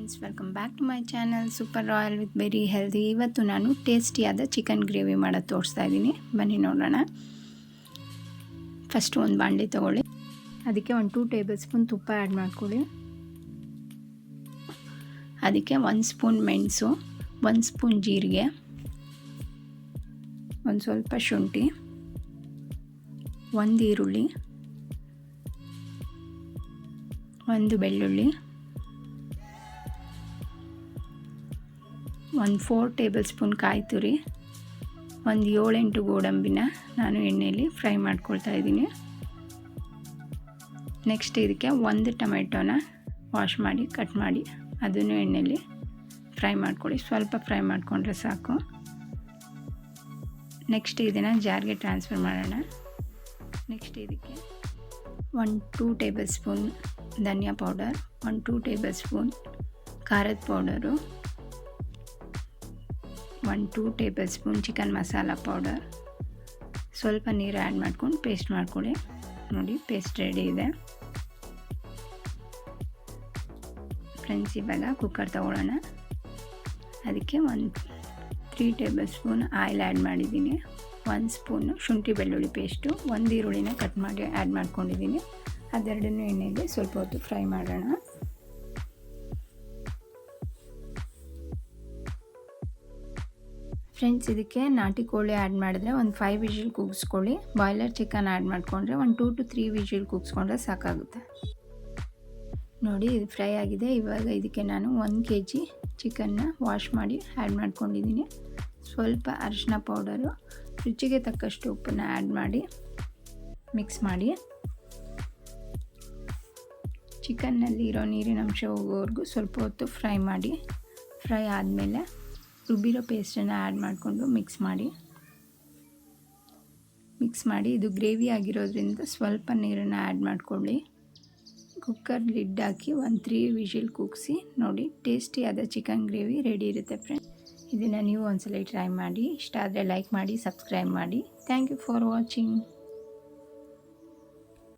Friends, welcome back to my channel super royal with very healthy. ಇವತ್ತು ನಾನು ಟೇಸ್ಟಿಯಾದ chicken gravy ಮಾಡೋದು ತೋರಿಸ್ತಾ ಇದ್ದೀನಿ. ಬನ್ನಿ ನೋಡೋಣ. ಫಸ್ಟ್ ಒಂದು ಬಾಣಲಿ ತೊಗೊಳ್ಳಿ. ಅದಕ್ಕೆ ಒಂದು 2 ಟೇಬಲ್ ಸ್ಪೂನ್ ತುಪ್ಪ ಆ್ಯಡ್ ಮಾಡ್ಕೊಳ್ಳಿ. ಅದಕ್ಕೆ 1 ಸ್ಪೂನ್ ಮೆಣಸು, 1 ಸ್ಪೂನ್ ಜೀರಿಗೆ, ಒಂದು ಸ್ವಲ್ಪ ಶುಂಠಿ, 1 ಈರುಳ್ಳಿ, 1 ಬೆಳ್ಳುಳ್ಳಿ, 4 ಟೇಬಲ್ ಸ್ಪೂನ್ ಕಾಯಿ ತುರಿ, 7-8 ಗೋಡಂಬಿನ ನಾನು ಎಣ್ಣೆಯಲ್ಲಿ ಫ್ರೈ ಮಾಡ್ಕೊಳ್ತಾ ಇದ್ದೀನಿ. ನೆಕ್ಸ್ಟ್ ಇದಕ್ಕೆ 1 ಟೊಮೆಟೊನ ವಾಶ್ ಮಾಡಿ ಕಟ್ ಮಾಡಿ ಅದನ್ನು ಎಣ್ಣೆಯಲ್ಲಿ ಫ್ರೈ ಮಾಡ್ಕೊಳ್ಳಿ. ಸ್ವಲ್ಪ ಫ್ರೈ ಮಾಡಿಕೊಂಡ್ರೆ ಸಾಕು. ನೆಕ್ಸ್ಟ್ ಇದನ್ನು ಜಾರ್ಗೆ ಟ್ರಾನ್ಸ್ಫರ್ ಮಾಡೋಣ. ನೆಕ್ಸ್ಟ್ ಇದಕ್ಕೆ 2 ಟೇಬಲ್ ಸ್ಪೂನ್ ಧನಿಯಾ ಪೌಡರ್, 2 ಟೇಬಲ್ ಸ್ಪೂನ್ ಖಾರದ powder, 2 table spoon chicken masala powder, ಸ್ವಲ್ಪ ನೀರು ಆ್ಯಡ್ ಮಾಡ್ಕೊಂಡು ಪೇಸ್ಟ್ ಮಾಡ್ಕೊಳ್ಳಿ. ನೋಡಿ, ಪೇಸ್ಟ್ ರೆಡಿ ಇದೆ. ಫ್ರೆಂಡ್ಸ್, ಇವಾಗ ಕುಕ್ಕರ್ ತಗೊಳ್ಳೋಣ. ಅದಕ್ಕೆ 3 ಟೇಬಲ್ ಸ್ಪೂನ್ ಆಯಿಲ್ ಆ್ಯಡ್ ಮಾಡಿದ್ದೀನಿ. 1 ಸ್ಪೂನು ಶುಂಠಿ ಬೆಳ್ಳುಳ್ಳಿ ಪೇಸ್ಟು, 1 ಈರುಳ್ಳಿನ ಕಟ್ ಮಾಡಿ ಆ್ಯಡ್ ಮಾಡ್ಕೊಂಡಿದ್ದೀನಿ. ಅದೆರಡನ್ನೂ ಎಣ್ಣೆಯಲ್ಲಿ ಸ್ವಲ್ಪ ಹೊತ್ತು ಫ್ರೈ ಮಾಡೋಣ. ಫ್ರೆಂಡ್ಸ್, ಇದಕ್ಕೆ ನಾಟಿ ಕೋಳಿ ಆ್ಯಡ್ ಮಾಡಿದ್ರೆ ಒಂದು 5 ವಿಷಿಲ್ ಕೂಗಿಸ್ಕೊಳ್ಳಿ. ಬಾಯ್ಲರ್ ಚಿಕನ್ ಆ್ಯಡ್ ಮಾಡಿಕೊಂಡ್ರೆ ಒಂದು 2 to 3 ವಿಷಿಲ್ ಕೂಗಿಸ್ಕೊಂಡ್ರೆ ಸಾಕಾಗುತ್ತೆ. ನೋಡಿ, ಇದು ಫ್ರೈ ಆಗಿದೆ. ಇವಾಗ ಇದಕ್ಕೆ ನಾನು 1 kg ಚಿಕನ್ನ ವಾಶ್ ಮಾಡಿ ಆ್ಯಡ್ ಮಾಡ್ಕೊಂಡಿದ್ದೀನಿ. ಸ್ವಲ್ಪ ಅರಿಶಿನ ಪೌಡರು, ರುಚಿಗೆ ತಕ್ಕಷ್ಟು ಉಪ್ಪನ್ನು ಆ್ಯಡ್ ಮಾಡಿ ಮಿಕ್ಸ್ ಮಾಡಿ. ಚಿಕನ್ನಲ್ಲಿ ಇರೋ ನೀರಿನ ಅಂಶ ಹೋಗೋವರೆಗೂ ಸ್ವಲ್ಪ ಹೊತ್ತು ಫ್ರೈ ಮಾಡಿ. ಫ್ರೈ ಆದಮೇಲೆ ರುಬ್ಬಿರೋ ಪೇಸ್ಟನ್ನು ಆ್ಯಡ್ ಮಾಡಿಕೊಂಡು ಮಿಕ್ಸ್ ಮಾಡಿ ಇದು ಗ್ರೇವಿ ಆಗಿರೋದ್ರಿಂದ ಸ್ವಲ್ಪ ನೀರನ್ನು ಆ್ಯಡ್ ಮಾಡಿಕೊಳ್ಳಿ. ಕುಕ್ಕರ್ ಲಿಡ್ ಹಾಕಿ 3 ವಿಷಿಲ್ ಕೂಗಿಸಿ. ನೋಡಿ, ಟೇಸ್ಟಿಯಾದ ಚಿಕನ್ ಗ್ರೇವಿ ರೆಡಿ ಇರುತ್ತೆ. ಫ್ರೆಂಡ್ಸ್, ಇದನ್ನು ನೀವು ಒಂದ್ಸಲ ಟ್ರೈ ಮಾಡಿ. ಇಷ್ಟ ಆದರೆ ಲೈಕ್ ಮಾಡಿ, ಸಬ್ಸ್ಕ್ರೈಬ್ ಮಾಡಿ. Thank you for watching.